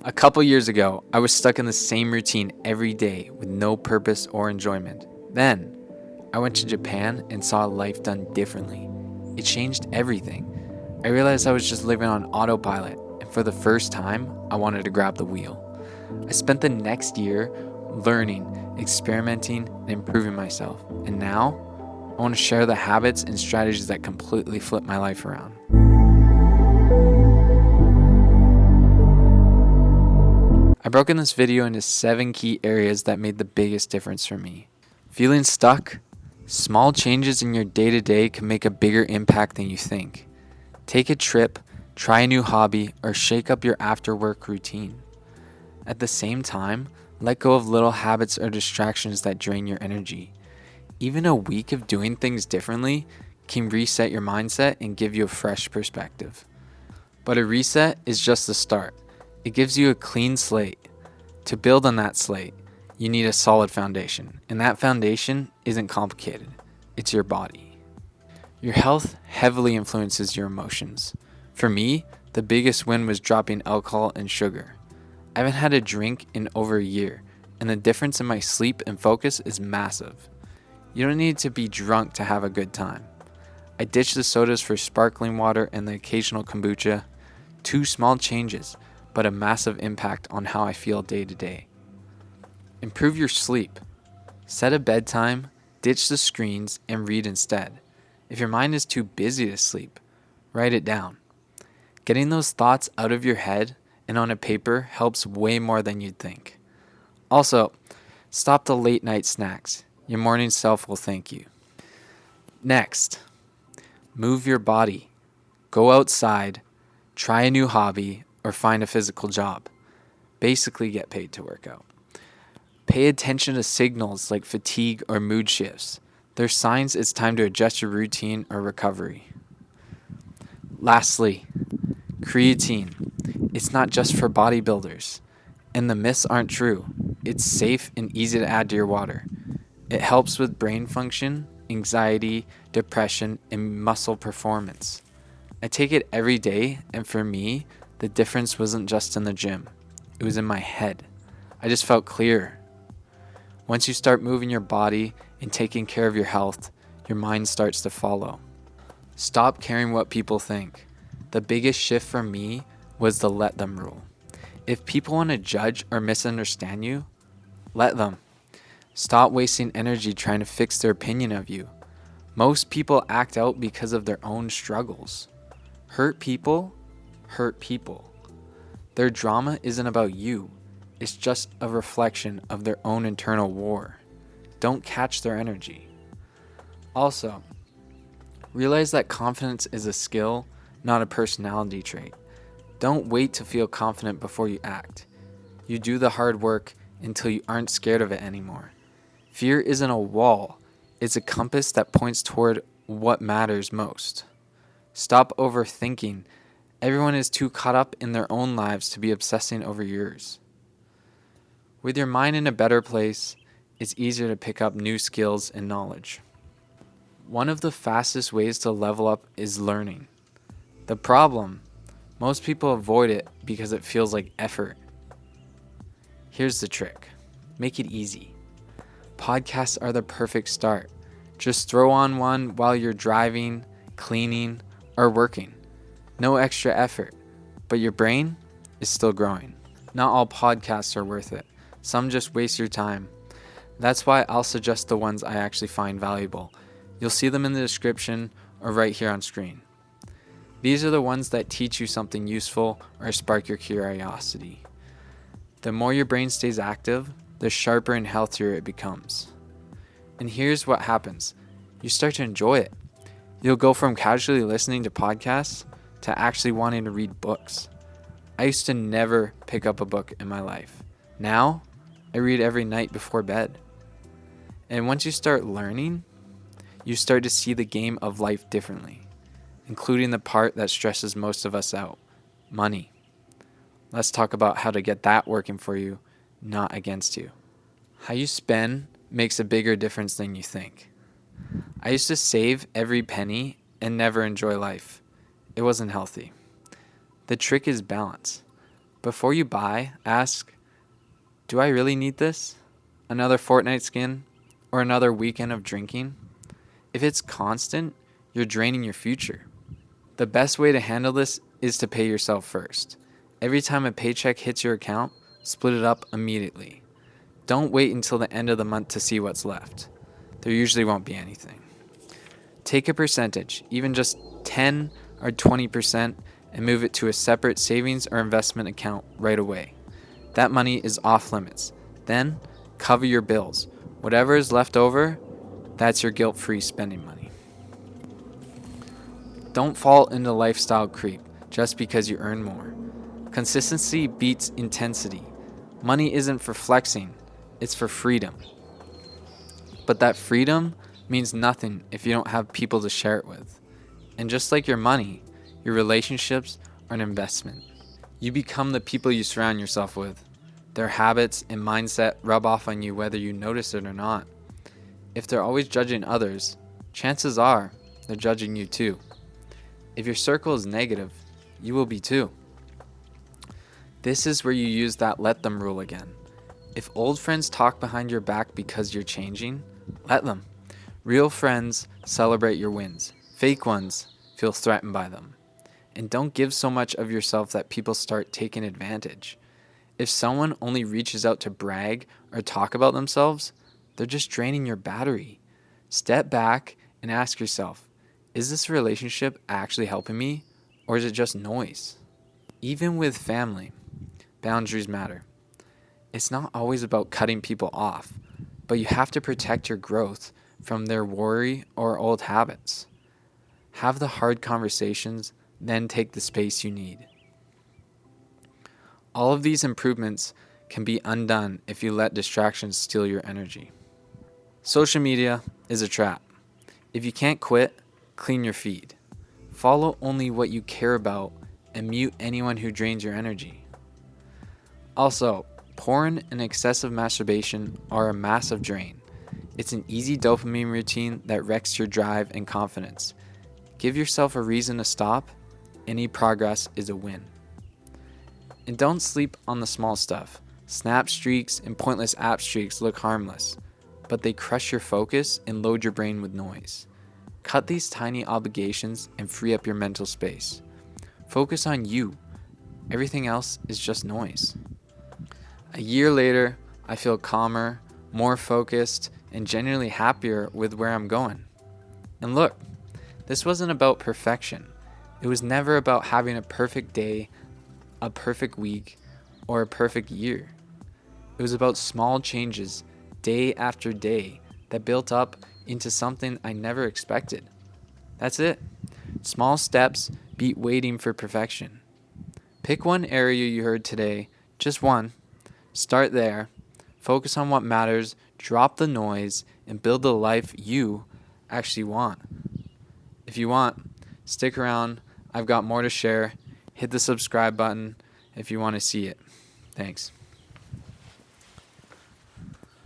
A couple years ago, I was stuck in the same routine every day with no purpose or enjoyment. Then, I went to Japan and saw life done differently. It changed everything. I realized I was just living on autopilot, and for the first time, I wanted to grab the wheel. I spent the next year learning, experimenting, and improving myself. And now, I want to share the habits and strategies that completely flipped my life around. I broke in this video into 7 key areas that made the biggest difference for me. Feeling stuck? Small changes in your day-to-day can make a bigger impact than you think. Take a trip, try a new hobby, or shake up your after-work routine. At the same time, let go of little habits or distractions that drain your energy. Even a week of doing things differently can reset your mindset and give you a fresh perspective. But a reset is just the start. It gives you a clean slate. To build on that slate, you need a solid foundation, and that foundation isn't complicated. It's your body. Your health heavily influences your emotions. For me, the biggest win was dropping alcohol and sugar. I haven't had a drink in over a year, and the difference in my sleep and focus is massive. You don't need to be drunk to have a good time. I ditched the sodas for sparkling water and the occasional kombucha. 2 small changes, but a massive impact on how I feel day to day. Improve your sleep. Set a bedtime, ditch the screens, and read instead. If your mind is too busy to sleep, write it down. Getting those thoughts out of your head and on a paper helps way more than you'd think. Also, stop the late night snacks. Your morning self will thank you. Next, move your body. Go outside, try a new hobby, or find a physical job. Basically, get paid to work out. Pay attention to signals like fatigue or mood shifts. They're signs it's time to adjust your routine or recovery. Lastly, creatine. It's not just for bodybuilders. And the myths aren't true. It's safe and easy to add to your water. It helps with brain function, anxiety, depression, and muscle performance. I take it every day, and for me, the difference wasn't just in the gym. It was in my head. I just felt clearer. Once you start moving your body and taking care of your health, your mind starts to follow. Stop caring what people think. The biggest shift for me was the let them rule. If people want to judge or misunderstand you, let them. Stop wasting energy trying to fix their opinion of you. Most people act out because of their own struggles. Hurt people. Their drama isn't about you. It's just a reflection of their own internal war. Don't catch their energy. Also, realize that confidence is a skill, not a personality trait. Don't wait to feel confident before you act. You do the hard work until you aren't scared of it anymore. Fear isn't a wall. It's a compass that points toward what matters most. Stop overthinking. Everyone is too caught up in their own lives to be obsessing over yours. With your mind in a better place, it's easier to pick up new skills and knowledge. One of the fastest ways to level up is learning. The problem, most people avoid it because it feels like effort. Here's the trick. Make it easy. Podcasts are the perfect start. Just throw on one while you're driving, cleaning, or working. No extra effort, but your brain is still growing. Not all podcasts are worth it. Some just waste your time. That's why I'll suggest the ones I actually find valuable. You'll see them in the description or right here on screen. These are the ones that teach you something useful or spark your curiosity. The more your brain stays active, the sharper and healthier it becomes. And here's what happens. You start to enjoy it. You'll go from casually listening to podcasts to actually wanting to read books. I used to never pick up a book in my life. Now, I read every night before bed. And once you start learning, you start to see the game of life differently, including the part that stresses most of us out, money. Let's talk about how to get that working for you, not against you. How you spend makes a bigger difference than you think. I used to save every penny and never enjoy life. It wasn't healthy. The trick is balance. Before you buy, ask, do I really need this? Another Fortnite skin? Or another weekend of drinking? If it's constant, you're draining your future. The best way to handle this is to pay yourself first. Every time a paycheck hits your account, split it up immediately. Don't wait until the end of the month to see what's left. There usually won't be anything. Take a percentage, even just 10 or 20%, and move it to a separate savings or investment account right away. That money is off limits. Then, cover your bills. Whatever is left over, that's your guilt-free spending money. Don't fall into lifestyle creep just because you earn more. Consistency beats intensity. Money isn't for flexing, it's for freedom. But that freedom means nothing if you don't have people to share it with. And just like your money, your relationships are an investment. You become the people you surround yourself with. Their habits and mindset rub off on you whether you notice it or not. If they're always judging others, chances are they're judging you too. If your circle is negative, you will be too. This is where you use that let them rule again. If old friends talk behind your back because you're changing, let them. Real friends celebrate your wins. Fake ones feel threatened by them. And don't give so much of yourself that people start taking advantage. If someone only reaches out to brag or talk about themselves, they're just draining your battery. Step back and ask yourself, is this relationship actually helping me, or is it just noise? Even with family, boundaries matter. It's not always about cutting people off, but you have to protect your growth from their worry or old habits. Have the hard conversations, then take the space you need. All of these improvements can be undone if you let distractions steal your energy. Social media is a trap. If you can't quit, clean your feed. Follow only what you care about and mute anyone who drains your energy. Also, porn and excessive masturbation are a massive drain. It's an easy dopamine routine that wrecks your drive and confidence. Give yourself a reason to stop. Any progress is a win. And don't sleep on the small stuff. Snap streaks and pointless app streaks look harmless, but they crush your focus and load your brain with noise. Cut these tiny obligations and free up your mental space. Focus on you. Everything else is just noise. A year later, I feel calmer, more focused, and genuinely happier with where I'm going. And look, this wasn't about perfection. It was never about having a perfect day, a perfect week, or a perfect year. It was about small changes, day after day, that built up into something I never expected. That's it. Small steps beat waiting for perfection. Pick one area you heard today, just one. Start there. Focus on what matters, drop the noise, and build the life you actually want. If you want, stick around. I've got more to share. Hit the subscribe button if you want to see it. Thanks.